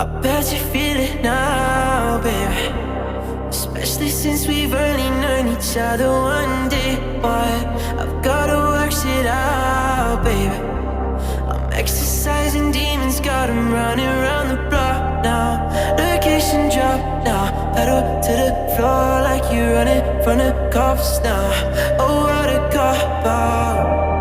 I bet you feel it now, baby. Especially since we've only known each other one day. But I've gotta work shit out, baby. I'm exercising demons, got 'em running around the block now. Location drop now, pedal to the floor like you're running from the cops now. Oh, what a cop out.